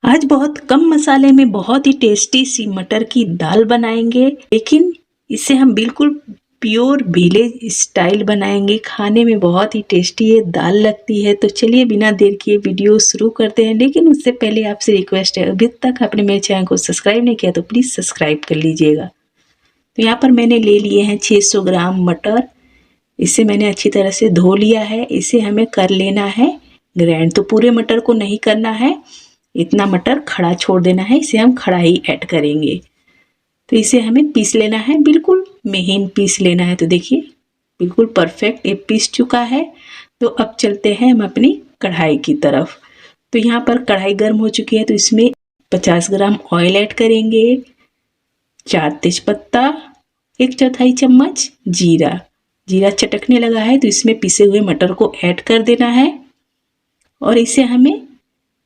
आज बहुत कम मसाले में बहुत ही टेस्टी सी मटर की दाल बनाएंगे, लेकिन इसे हम बिल्कुल प्योर विलेज स्टाइल बनाएंगे। खाने में बहुत ही टेस्टी ये दाल लगती है। तो चलिए बिना देर किए वीडियो शुरू करते हैं, लेकिन उससे पहले आपसे रिक्वेस्ट है, अभी तक आपने मेरे चैनल को सब्सक्राइब नहीं किया तो प्लीज़ सब्सक्राइब कर लीजिएगा। तो यहाँ पर मैंने ले लिए हैं 600 ग्राम मटर। इसे मैंने अच्छी तरह से धो लिया है। इसे हमें कर लेना है ग्राइंड। तो पूरे मटर को नहीं करना है, इतना मटर खड़ा छोड़ देना है, इसे हम खड़ा ही ऐड करेंगे। तो इसे हमें पीस लेना है, बिल्कुल महीन पीस लेना है। तो देखिए बिल्कुल परफेक्ट ये पीस चुका है। तो अब चलते हैं हम अपनी कढ़ाई की तरफ। तो यहाँ पर कढ़ाई गर्म हो चुकी है, तो इसमें 50 ग्राम ऑयल ऐड करेंगे, 4 तेजपत्ता, 1/4 चम्मच जीरा। जीरा चटकने लगा है तो इसमें पिसे हुए मटर को ऐड कर देना है और इसे हमें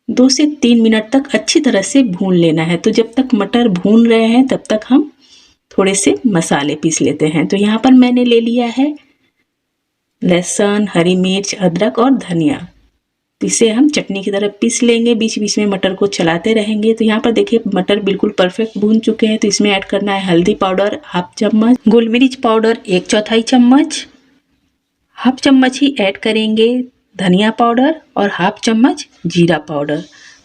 2 से 3 मिनट तक अच्छी तरह से भून लेना है। तो जब तक मटर भून रहे हैं तब तक हम थोड़े से मसाले पीस लेते हैं। तो यहाँ पर मैंने ले लिया है लहसुन, हरी मिर्च, अदरक और धनिया। तो इसे हम चटनी की तरह पीस लेंगे, बीच बीच में मटर को चलाते रहेंगे। तो यहाँ पर देखिए मटर बिल्कुल परफेक्ट भून चुके हैं। तो इसमें ऐड करना है हल्दी पाउडर 1/2 चम्मच, गोल मिर्च पाउडर 1/4 चम्मच, 1/2 चम्मच ही ऐड करेंगे धनिया पाउडर और 1/2 चम्मच जीरा पाउडर।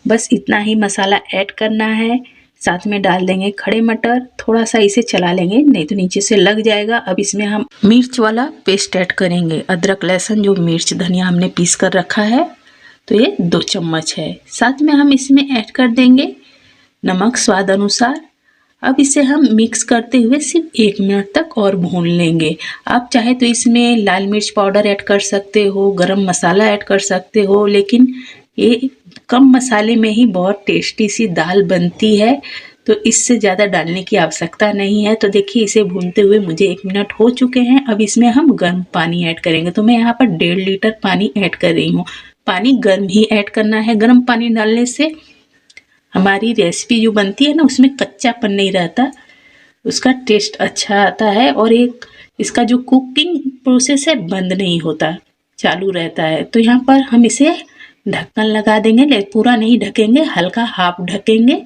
बस इतना ही मसाला ऐड करना है। साथ में डाल देंगे खड़े मटर, थोड़ा सा इसे चला लेंगे नहीं तो नीचे से लग जाएगा। अब इसमें हम मिर्च वाला पेस्ट ऐड करेंगे, अदरक लहसुन जो मिर्च धनिया हमने पीस कर रखा है, तो ये 2 चम्मच है। साथ में हम इसमें ऐड कर देंगे नमक स्वाद अनुसार। अब इसे हम मिक्स करते हुए सिर्फ 1 मिनट तक और भून लेंगे। आप चाहे तो इसमें लाल मिर्च पाउडर ऐड कर सकते हो, गरम मसाला ऐड कर सकते हो, लेकिन ये कम मसाले में ही बहुत टेस्टी सी दाल बनती है, तो इससे ज़्यादा डालने की आवश्यकता नहीं है। तो देखिए इसे भूनते हुए मुझे 1 मिनट हो चुके हैं। अब इसमें हम गर्म पानी ऐड करेंगे। तो मैं यहाँ पर 1.5 लीटर पानी ऐड कर रही हूँ। पानी गर्म ही ऐड करना है। गर्म पानी डालने से हमारी रेसिपी जो बनती है ना, उसमें कच्चापन नहीं रहता, उसका टेस्ट अच्छा आता है और एक इसका जो कुकिंग प्रोसेस है बंद नहीं होता, चालू रहता है। तो यहाँ पर हम इसे ढक्कन लगा देंगे, लेकिन पूरा नहीं ढकेंगे, हल्का हाफ ढकेंगे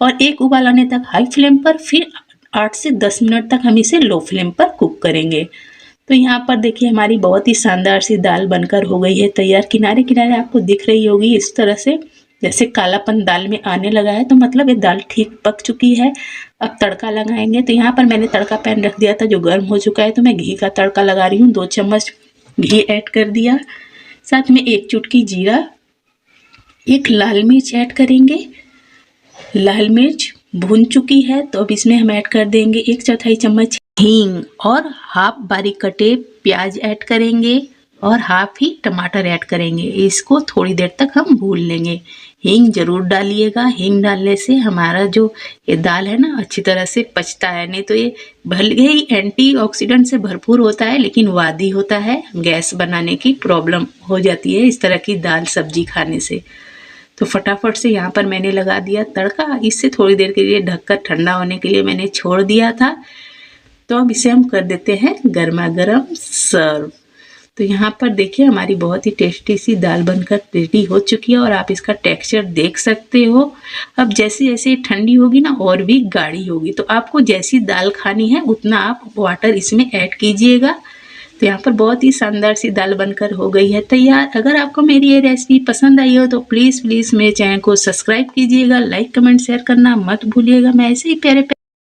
और एक उबाल आने तक हाई फ्लेम पर, फिर 8 से 10 मिनट तक हम इसे लो फ्लेम पर कुक करेंगे। तो यहाँ पर देखिए हमारी बहुत ही शानदार सी दाल बनकर हो गई है तैयार। किनारे किनारे आपको दिख रही होगी इस तरह से, जैसे कालापन दाल में आने लगा है, तो मतलब ये दाल ठीक पक चुकी है। अब तड़का लगाएंगे। तो यहाँ पर मैंने तड़का पैन रख दिया था जो गर्म हो चुका है, तो मैं घी का तड़का लगा रही हूँ। 2 चम्मच घी ऐड कर दिया, साथ में 1 चुटकी जीरा, 1 लाल मिर्च ऐड करेंगे। लाल मिर्च भून चुकी है, तो अब इसमें हम ऐड कर देंगे 1/4 चम्मच हींग और हाफ बारीक कटे प्याज ऐड करेंगे और हाफ ही टमाटर ऐड करेंगे। इसको थोड़ी देर तक हम भून लेंगे। हींग जरूर डालिएगा, हींग डालने से हमारा जो ये दाल है ना अच्छी तरह से पचता है। नहीं तो ये भले ही एंटीऑक्सीडेंट से भरपूर होता है, लेकिन वादी होता है, गैस बनाने की प्रॉब्लम हो जाती है इस तरह की दाल सब्जी खाने से। तो फटाफट से यहाँ पर मैंने लगा दिया तड़का। इससे थोड़ी देर के लिए ढककर ठंडा होने के लिए मैंने छोड़ दिया था। तो अब इसे हम कर देते हैं गर्मा गर्म सर्व। तो यहाँ पर देखिए हमारी बहुत ही टेस्टी सी दाल बनकर रेडी हो चुकी है और आप इसका टेक्सचर देख सकते हो। अब जैसे जैसे ठंडी होगी ना और भी गाढ़ी होगी, तो आपको जैसी दाल खानी है उतना आप वाटर इसमें ऐड कीजिएगा। तो यहाँ पर बहुत ही शानदार सी दाल बनकर हो गई है तैयार। अगर आपको मेरी ये रेसिपी पसंद आई हो तो प्लीज़ मेरे चैनल को सब्सक्राइब कीजिएगा, लाइक कमेंट शेयर करना मत भूलिएगा। मैं ऐसे ही प्यारे